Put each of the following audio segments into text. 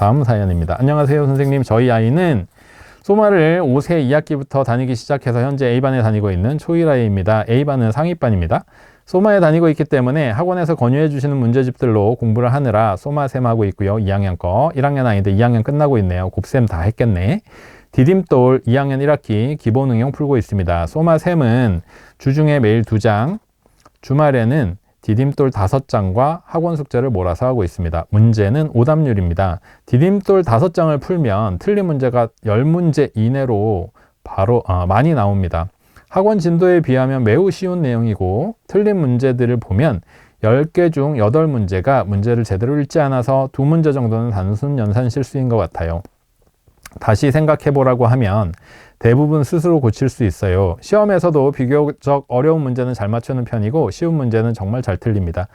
다음 사연입니다. 안녕하세요 선생님. 저희 아이는 소마를 5세 2학기부터 다니기 시작해서 현재 A반에 다니고 있는 초1 아이입니다. A반은 상위반입니다. 소마에 다니고 있기 때문에 학원에서 권유해 주시는 문제집들로 공부를 하느라 소마셈 하고 있고요. 2학년 거 1학년 아이인데 2학년 끝나고 있네요. 곱셈 다 했겠네. 디딤돌 2학년 1학기 기본 응용 풀고 있습니다. 소마셈은 주중에 매일 2장, 주말에는 디딤돌 5장과 학원 숙제를 몰아서 하고 있습니다. 문제는 오답률입니다. 디딤돌 5장을 풀면 틀린 문제가 10문제 이내로 바로 많이 나옵니다. 학원 진도에 비하면 매우 쉬운 내용이고 틀린 문제들을 보면 10개 중 8문제가 문제를 제대로 읽지 않아서 2문제 정도는 단순 연산 실수인 것 같아요. 다시 생각해 보라고 하면 대부분 스스로 고칠 수 있어요. 시험에서도 비교적 어려운 문제는 잘 맞추는 편이고 쉬운 문제는 정말 잘 틀립니다.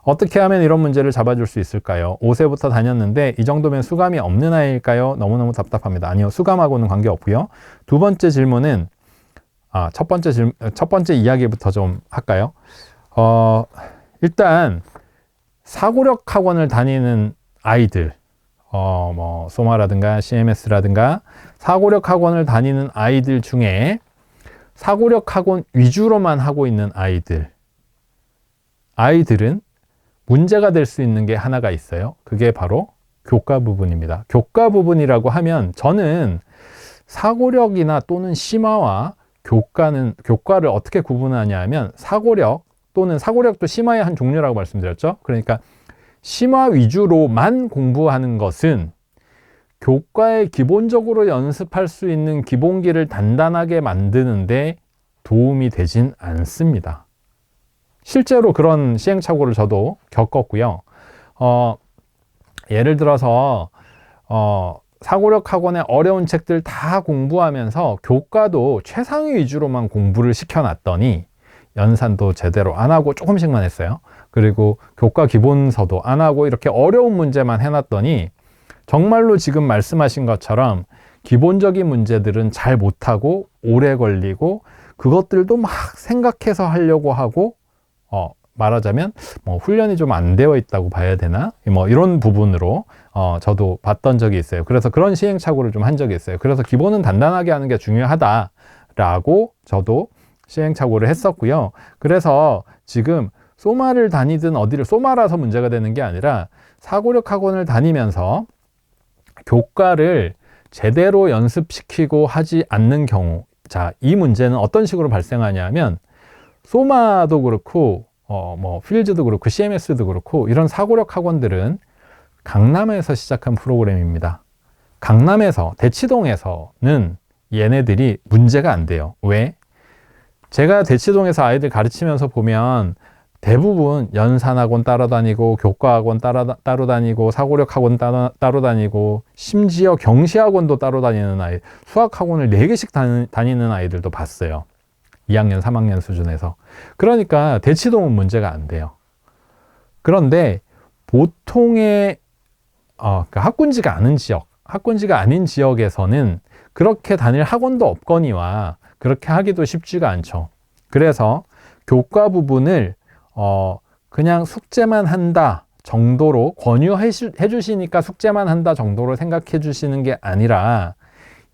어떻게 하면 이런 문제를 잡아줄 수 있을까요? 5세부터 다녔는데 이 정도면 수감이 없는 아이일까요? 너무너무 답답합니다. 아니요, 수감하고는 관계없고요. 두 번째 질문은 첫 번째 이야기부터 좀 할까요? 일단 사고력 학원을 다니는 아이들, 소마라든가 CMS라든가 사고력 학원을 다니는 아이들 중에 사고력 학원 위주로만 하고 있는 아이들은 문제가 될 수 있는 게 하나가 있어요. 그게 바로 교과 부분입니다. 교과 부분이라고 하면 저는 사고력이나 또는 심화와 교과를 어떻게 구분하냐 하면 사고력 또는 사고력도 심화의 한 종류라고 말씀드렸죠. 그러니까 심화 위주로만 공부하는 것은 교과에 기본적으로 연습할 수 있는 기본기를 단단하게 만드는데 도움이 되진 않습니다. 실제로 그런 시행착오를 저도 겪었고요. 예를 들어서 사고력 학원의 어려운 책들 다 공부하면서 교과도 최상위 위주로만 공부를 시켜놨더니 연산도 제대로 안 하고 조금씩만 했어요. 그리고 교과 기본서도 안 하고 이렇게 어려운 문제만 해놨더니 정말로 지금 말씀하신 것처럼 기본적인 문제들은 잘 못하고 오래 걸리고 그것들도 막 생각해서 하려고 하고 말하자면 훈련이 좀 안 되어 있다고 봐야 되나? 이런 부분으로 저도 봤던 적이 있어요. 그래서 그런 시행착오를 좀 한 적이 있어요. 그래서 기본은 단단하게 하는 게 중요하다라고 저도 시행착오를 했었고요. 그래서 지금 소마를 다니든 소마라서 문제가 되는 게 아니라 사고력 학원을 다니면서 교과를 제대로 연습시키고 하지 않는 경우, 자, 이 문제는 어떤 식으로 발생하냐면 소마도 그렇고 필즈도 그렇고 CMS도 그렇고 이런 사고력 학원들은 강남에서 시작한 프로그램입니다. 강남에서 대치동에서는 얘네들이 문제가 안 돼요. 왜? 제가 대치동에서 아이들 가르치면서 보면 대부분 연산학원 따라다니고 교과학원 따로 다니고 사고력학원 따로 다니고 심지어 경시학원도 따로 다니는 아이, 수학학원을 4개씩 다니는 아이들도 봤어요. 2학년, 3학년 수준에서. 그러니까 대치동은 문제가 안 돼요. 그런데 보통의 그러니까 학군지가 아닌 지역에서는 그렇게 다닐 학원도 없거니와 그렇게 하기도 쉽지가 않죠. 그래서 교과 부분을 그냥 숙제만 한다 정도로 권유해 주시니까 숙제만 한다 정도로 생각해 주시는 게 아니라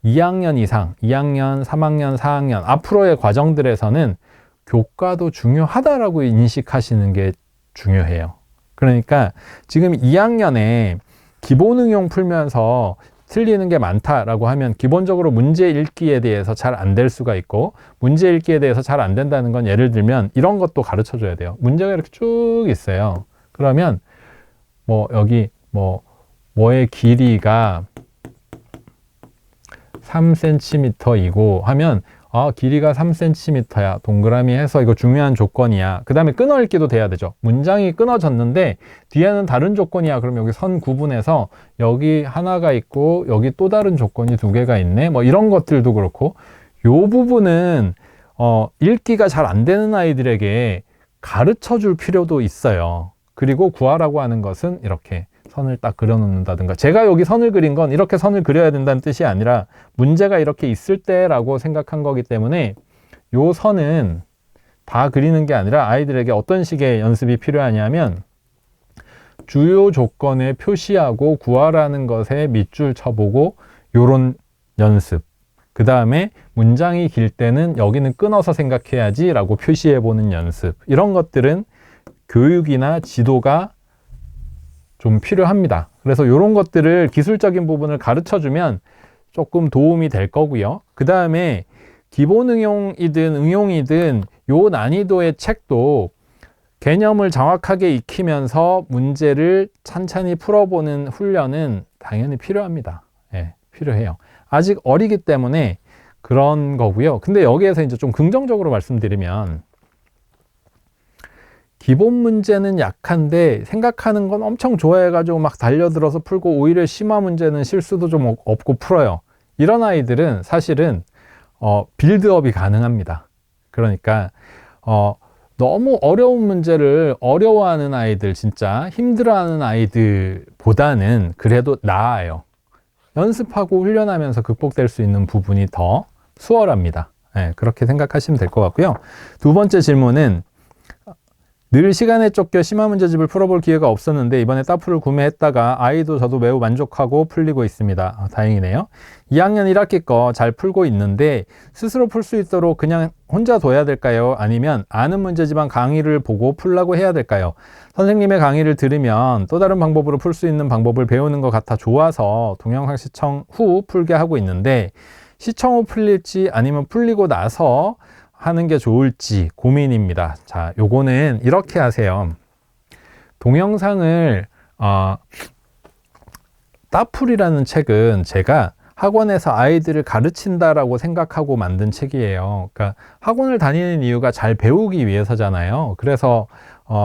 2학년 이상, 2학년, 3학년, 4학년 앞으로의 과정들에서는 교과도 중요하다라고 인식하시는 게 중요해요. 그러니까 지금 2학년에 기본 응용 풀면서 틀리는 게 많다라고 하면 기본적으로 문제 읽기에 대해서 잘 안 될 수가 있고 문제 읽기에 대해서 잘 안 된다는 건 예를 들면 이런 것도 가르쳐 줘야 돼요. 문제가 이렇게 쭉 있어요. 그러면 여기 뭐의 길이가 3cm이고 하면 길이가 3cm야. 동그라미 해서 이거 중요한 조건이야. 그 다음에 끊어 읽기도 돼야 되죠. 문장이 끊어졌는데 뒤에는 다른 조건이야. 그럼 여기 선 구분해서 여기 하나가 있고 여기 또 다른 조건이 2개가 있네. 이런 것들도 그렇고 요 부분은 읽기가 잘 안 되는 아이들에게 가르쳐 줄 필요도 있어요. 그리고 구하라고 하는 것은 이렇게 선을 딱 그려놓는다든가 제가 여기 선을 그린 건 이렇게 선을 그려야 된다는 뜻이 아니라 문제가 이렇게 있을 때라고 생각한 거기 때문에 요 선은 다 그리는 게 아니라 아이들에게 어떤 식의 연습이 필요하냐면 주요 조건에 표시하고 구하라는 것에 밑줄 쳐보고 요런 연습. 그 다음에 문장이 길 때는 여기는 끊어서 생각해야지 라고 표시해보는 연습. 이런 것들은 교육이나 지도가 좀 필요합니다. 그래서 이런 것들을 기술적인 부분을 가르쳐주면 조금 도움이 될 거고요. 그 다음에 기본 응용이든 응용이든 요 난이도의 책도 개념을 정확하게 익히면서 문제를 찬찬히 풀어보는 훈련은 당연히 필요합니다. 예, 필요해요. 아직 어리기 때문에 그런 거고요. 근데 여기에서 이제 좀 긍정적으로 말씀드리면 기본 문제는 약한데 생각하는 건 엄청 좋아해가지고 막 달려들어서 풀고 오히려 심화 문제는 실수도 좀 없고 풀어요. 이런 아이들은 사실은 빌드업이 가능합니다. 그러니까 너무 어려운 문제를 어려워하는 아이들, 진짜 힘들어하는 아이들보다는 그래도 나아요. 연습하고 훈련하면서 극복될 수 있는 부분이 더 수월합니다. 네, 그렇게 생각하시면 될 것 같고요. 두 번째 질문은 늘 시간에 쫓겨 심화 문제집을 풀어볼 기회가 없었는데 이번에 따프를 구매했다가 아이도 저도 매우 만족하고 풀리고 있습니다. 다행이네요. 2학년 1학기 거 잘 풀고 있는데 스스로 풀 수 있도록 그냥 혼자 둬야 될까요? 아니면 아는 문제지만 강의를 보고 풀라고 해야 될까요? 선생님의 강의를 들으면 또 다른 방법으로 풀 수 있는 방법을 배우는 것 같아 좋아서 동영상 시청 후 풀게 하고 있는데 시청 후 풀릴지 아니면 풀리고 나서 하는 게 좋을지 고민입니다. 자, 요거는 이렇게 하세요. 동영상을 따풀이라는 책은 제가 학원에서 아이들을 가르친다라고 생각하고 만든 책이에요. 그러니까 학원을 다니는 이유가 잘 배우기 위해서잖아요. 그래서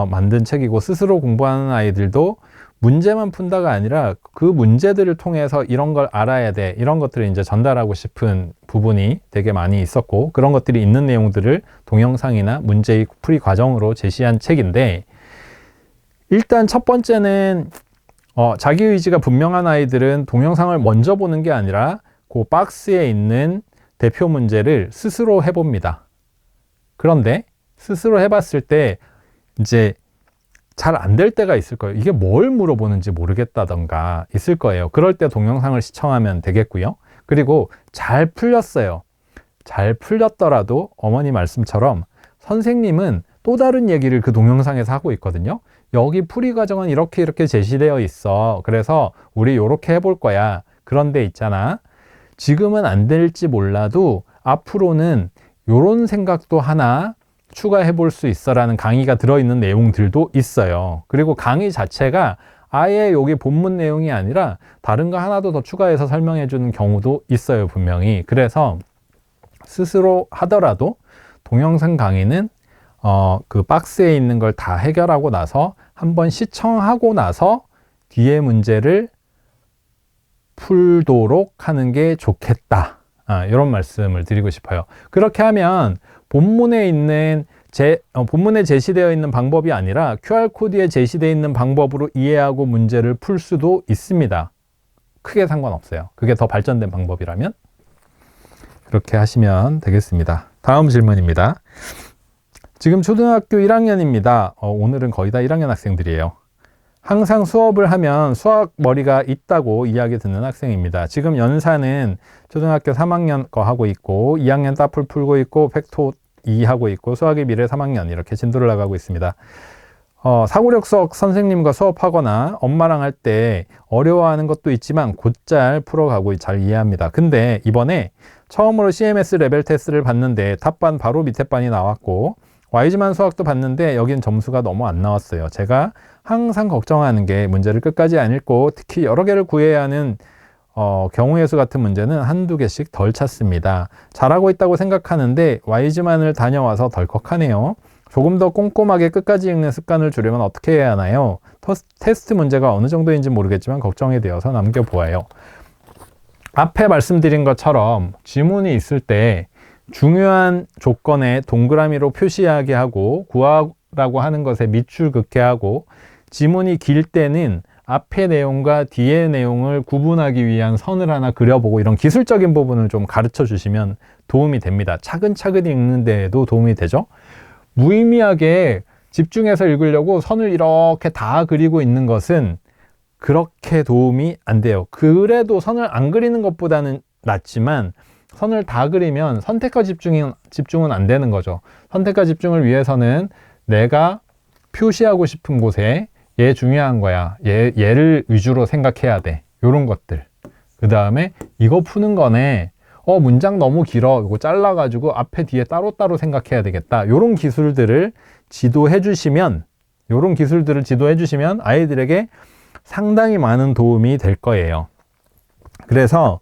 만든 책이고 스스로 공부하는 아이들도 문제만 푼다가 아니라 그 문제들을 통해서 이런 걸 알아야 돼. 이런 것들을 이제 전달하고 싶은 부분이 되게 많이 있었고 그런 것들이 있는 내용들을 동영상이나 문제의 풀이 과정으로 제시한 책인데 일단 첫 번째는 자기 의지가 분명한 아이들은 동영상을 먼저 보는 게 아니라 그 박스에 있는 대표 문제를 스스로 해봅니다. 그런데 스스로 해봤을 때 이제 잘 안 될 때가 있을 거예요. 이게 뭘 물어보는지 모르겠다던가 있을 거예요. 그럴 때 동영상을 시청하면 되겠고요. 그리고 잘 풀렸어요. 잘 풀렸더라도 어머니 말씀처럼 선생님은 또 다른 얘기를 그 동영상에서 하고 있거든요. 여기 풀이 과정은 이렇게 제시되어 있어. 그래서 우리 이렇게 해볼 거야. 그런데 있잖아. 지금은 안 될지 몰라도 앞으로는 이런 생각도 하나 추가해 볼 수 있어 라는 강의가 들어있는 내용들도 있어요. 그리고 강의 자체가 아예 여기 본문 내용이 아니라 다른 거 하나도 더 추가해서 설명해 주는 경우도 있어요, 분명히. 그래서 스스로 하더라도 동영상 강의는 그 박스에 있는 걸 다 해결하고 나서 한번 시청하고 나서 뒤에 문제를 풀도록 하는 게 좋겠다. 이런 말씀을 드리고 싶어요. 그렇게 하면 본문에 있는 본문에 제시되어 있는 방법이 아니라 QR코드에 제시되어 있는 방법으로 이해하고 문제를 풀 수도 있습니다. 크게 상관없어요. 그게 더 발전된 방법이라면 그렇게 하시면 되겠습니다. 다음 질문입니다. 지금 초등학교 1학년입니다. 오늘은 거의 다 1학년 학생들이에요. 항상 수업을 하면 수학 머리가 있다고 이야기 듣는 학생입니다. 지금 연산은 초등학교 3학년 거 하고 있고 2학년 따풀 풀고 있고 팩토 2 하고 있고 수학의 미래 3학년 이렇게 진도를 나가고 있습니다. 사고력 수업 선생님과 수업하거나 엄마랑 할 때 어려워하는 것도 있지만 곧잘 풀어가고 잘 이해합니다. 근데 이번에 처음으로 CMS 레벨 테스트를 봤는데 탑반 바로 밑에 반이 나왔고 Y지만 수학도 봤는데 여긴 점수가 너무 안 나왔어요. 제가 항상 걱정하는 게 문제를 끝까지 안 읽고 특히 여러 개를 구해야 하는 경우의 수 같은 문제는 한두 개씩 덜 찾습니다. 잘하고 있다고 생각하는데 Y지만을 다녀와서 덜컥하네요. 조금 더 꼼꼼하게 끝까지 읽는 습관을 주려면 어떻게 해야 하나요? 테스트 문제가 어느 정도인지 모르겠지만 걱정이 되어서 남겨보아요. 앞에 말씀드린 것처럼 지문이 있을 때 중요한 조건에 동그라미로 표시하게 하고 구하라고 하는 것에 밑줄 긋게 하고 지문이 길 때는 앞의 내용과 뒤의 내용을 구분하기 위한 선을 하나 그려보고 이런 기술적인 부분을 좀 가르쳐 주시면 도움이 됩니다. 차근차근 읽는 데에도 도움이 되죠. 무의미하게 집중해서 읽으려고 선을 이렇게 다 그리고 있는 것은 그렇게 도움이 안 돼요. 그래도 선을 안 그리는 것보다는 낫지만 선을 다 그리면 선택과 집중은 안 되는 거죠. 선택과 집중을 위해서는 내가 표시하고 싶은 곳에 얘 중요한 거야. 얘를 위주로 생각해야 돼. 요런 것들. 그 다음에 이거 푸는 거네. 문장 너무 길어. 이거 잘라가지고 앞에 뒤에 따로따로 생각해야 되겠다. 요런 기술들을 지도해 주시면 아이들에게 상당히 많은 도움이 될 거예요. 그래서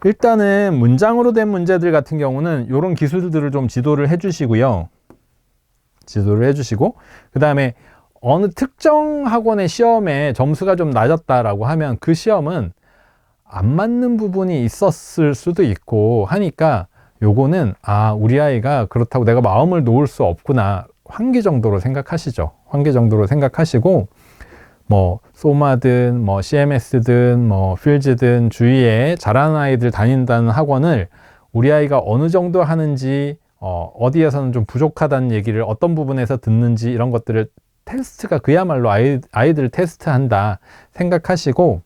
일단은 문장으로 된 문제들 같은 경우는 이런 기술들을 좀 지도를 해주시고요. 지도를 해주시고 그 다음에 어느 특정 학원의 시험에 점수가 좀 낮았다라고 하면 그 시험은 안 맞는 부분이 있었을 수도 있고 하니까 요거는 우리 아이가 그렇다고 내가 마음을 놓을 수 없구나. 환기 정도로 생각하시죠. 환기 정도로 생각하시고 뭐 소마든 뭐 CMS든 뭐 필즈든 주위에 잘하는 아이들 다닌다는 학원을 우리 아이가 어느 정도 하는지 어디에서는 좀 부족하다는 얘기를 어떤 부분에서 듣는지 이런 것들을 테스트가 그야말로 아이들 테스트한다 생각하시고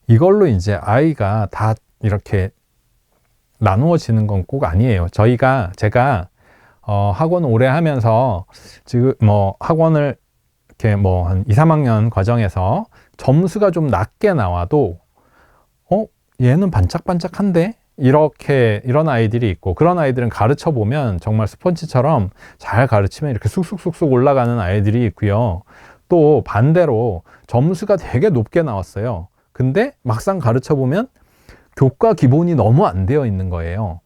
이걸로 이제 아이가 다 이렇게 나누어지는 건 꼭 아니에요. 제가 학원 오래 하면서 지금 뭐 학원을 이렇게 뭐 한 2, 3학년 과정에서 점수가 좀 낮게 나와도 얘는 반짝반짝한데? 이런 아이들이 있고 그런 아이들은 가르쳐 보면 정말 스펀지처럼 잘 가르치면 이렇게 쑥쑥쑥쑥 올라가는 아이들이 있고요. 또 반대로 점수가 되게 높게 나왔어요. 근데 막상 가르쳐 보면 교과 기본이 너무 안 되어 있는 거예요.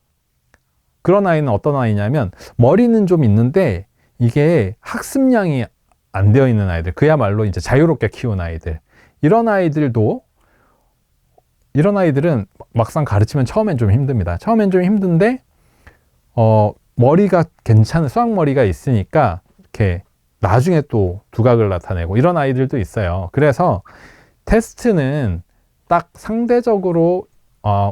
그런 아이는 어떤 아이냐면 머리는 좀 있는데 이게 학습량이 안 되어 있는 아이들, 그야말로 이제 자유롭게 키운 아이들. 이런 아이들은 막상 가르치면 처음엔 좀 힘듭니다. 처음엔 좀 힘든데 머리가 괜찮은 수학머리가 있으니까 이렇게 나중에 또 두각을 나타내고 이런 아이들도 있어요. 그래서 테스트는 딱 상대적으로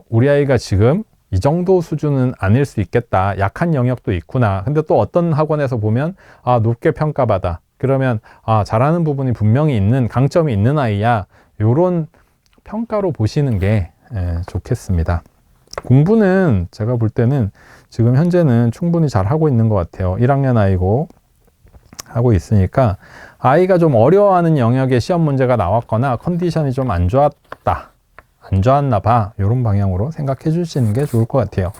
우리 아이가 지금 이 정도 수준은 아닐 수 있겠다. 약한 영역도 있구나. 근데 또 어떤 학원에서 보면 높게 평가받아. 그러면 잘하는 부분이 분명히 있는 강점이 있는 아이야. 요런 평가로 보시는 게 좋겠습니다. 공부는 제가 볼 때는 지금 현재는 충분히 잘 하고 있는 것 같아요. 1학년 아이고 하고 있으니까 아이가 좀 어려워하는 영역의 시험 문제가 나왔거나 컨디션이 좀 안 좋았나 봐. 이런 방향으로 생각해 주시는 게 좋을 것 같아요.